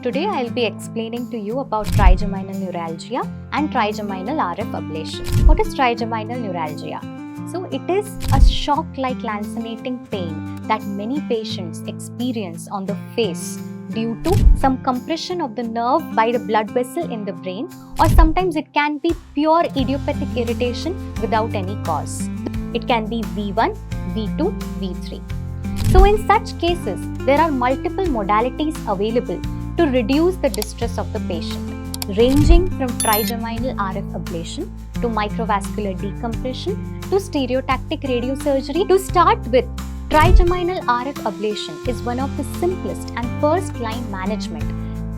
Today I'll be explaining to you about trigeminal neuralgia and trigeminal RF ablation. What is trigeminal neuralgia? So it is a shock-like lancinating pain that many patients experience on the face due to some compression of the nerve by the blood vessel in the brain, or sometimes it can be pure idiopathic irritation without any cause. It can be V1, V2, V3. So in such cases, there are multiple modalities available to reduce the distress of the patient, ranging from trigeminal RF ablation to microvascular decompression to stereotactic radiosurgery. To start with, trigeminal RF ablation is one of the simplest and first-line management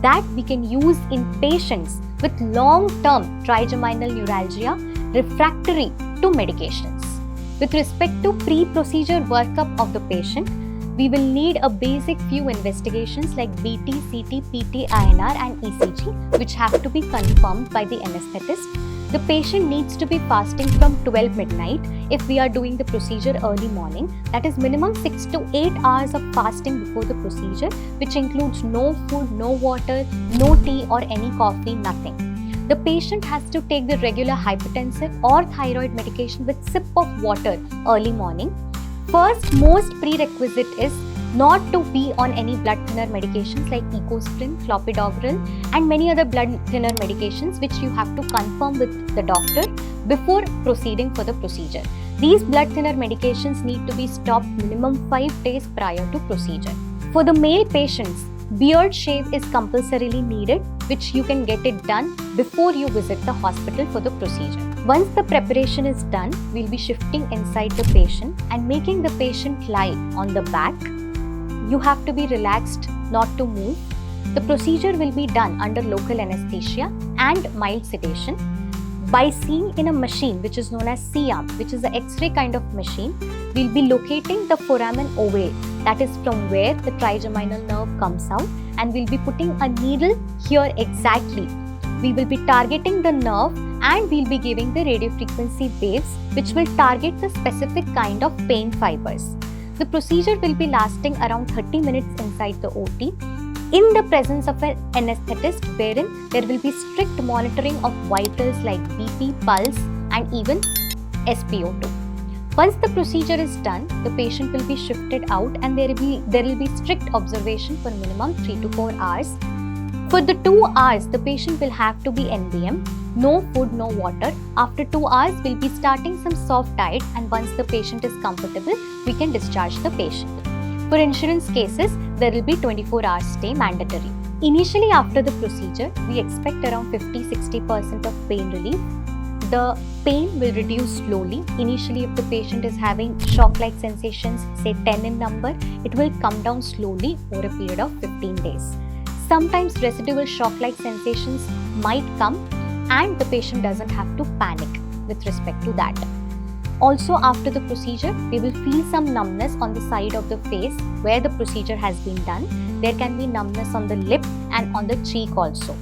that we can use in patients with long-term trigeminal neuralgia refractory to medications. With respect to pre-procedure workup of the patient, we will need a basic few investigations like BT, CT, PT, INR and ECG, which have to be confirmed by the anesthetist. The patient needs to be fasting from 12 midnight if we are doing the procedure early morning. That is minimum 6 to 8 hours of fasting before the procedure, which includes no food, no water, no tea or any coffee, nothing. The patient has to take the regular hypertensive or thyroid medication with sip of water early morning. First, most prerequisite is not to be on any blood thinner medications like Ecosprin, Clopidogrel and many other blood thinner medications which you have to confirm with the doctor before proceeding for the procedure. These blood thinner medications need to be stopped minimum 5 days prior to procedure. For the male patients, beard shave is compulsorily needed, which you can get it done before you visit the hospital for the procedure. Once the preparation is done, we'll be shifting inside the patient and making the patient lie on the back. You have to be relaxed, not to move. The procedure will be done under local anesthesia and mild sedation. By seeing in a machine which is known as C-arm, which is an X-ray kind of machine, we'll be locating the foramen ovale, that is from where the trigeminal nerve comes out, and we'll be putting a needle here exactly. We will be targeting the nerve and we'll be giving the radiofrequency waves which will target the specific kind of pain fibers. The procedure will be lasting around 30 minutes inside the OT in the presence of an anesthetist, wherein there will be strict monitoring of vitals like BP, pulse and even SpO2. Once the procedure is done, the patient will be shifted out and there will be strict observation for minimum 3 to 4 hours. For the 2 hours, the patient will have to be NBM, no food, no water. After 2 hours, we'll be starting some soft diet, and once the patient is comfortable, we can discharge the patient. For insurance cases, there will be 24 hours stay mandatory. Initially after the procedure, we expect around 50-60% of pain relief. The pain will reduce slowly. Initially, if the patient is having shock-like sensations, say 10 in number, it will come down slowly over a period of 15 days. Sometimes residual shock-like sensations might come and the patient doesn't have to panic with respect to that. Also, after the procedure, we will feel some numbness on the side of the face where the procedure has been done. There can be numbness on the lip and on the cheek also.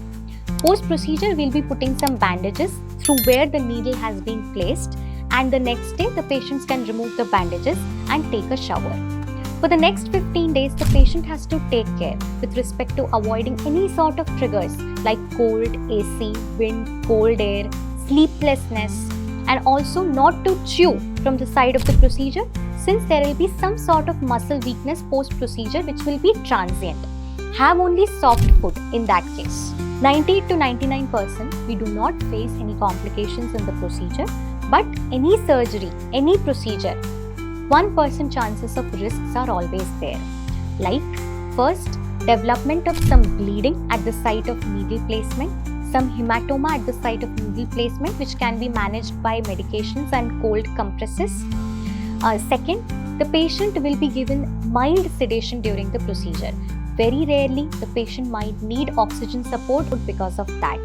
Post-procedure, we'll be putting some bandages through where the needle has been placed, and the next day, the patients can remove the bandages and take a shower. For the next 15 days, the patient has to take care with respect to avoiding any sort of triggers like cold, AC, wind, cold air, sleeplessness, and also not to chew from the side of the procedure, since there will be some sort of muscle weakness post-procedure which will be transient. Have only soft food in that case. 90 to 99% we do not face any complications in the procedure, but any surgery, any procedure, 1% chances of risks are always there. Like, first, development of some bleeding at the site of needle placement, some hematoma at the site of needle placement which can be managed by medications and cold compresses. Second, the patient will be given mild sedation during the procedure. Very rarely, the patient might need oxygen support because of that.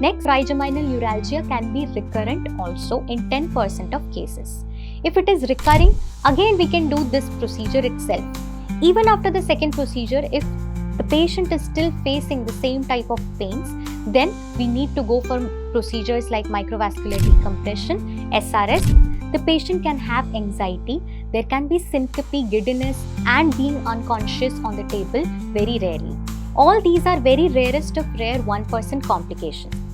Next, trigeminal neuralgia can be recurrent also in 10% of cases. If it is recurring, again we can do this procedure itself. Even after the second procedure, if the patient is still facing the same type of pains, then we need to go for procedures like microvascular decompression, SRS. The patient can have anxiety, there can be syncope, giddiness and being unconscious on the table very rarely. All these are very rarest of rare 1% complications.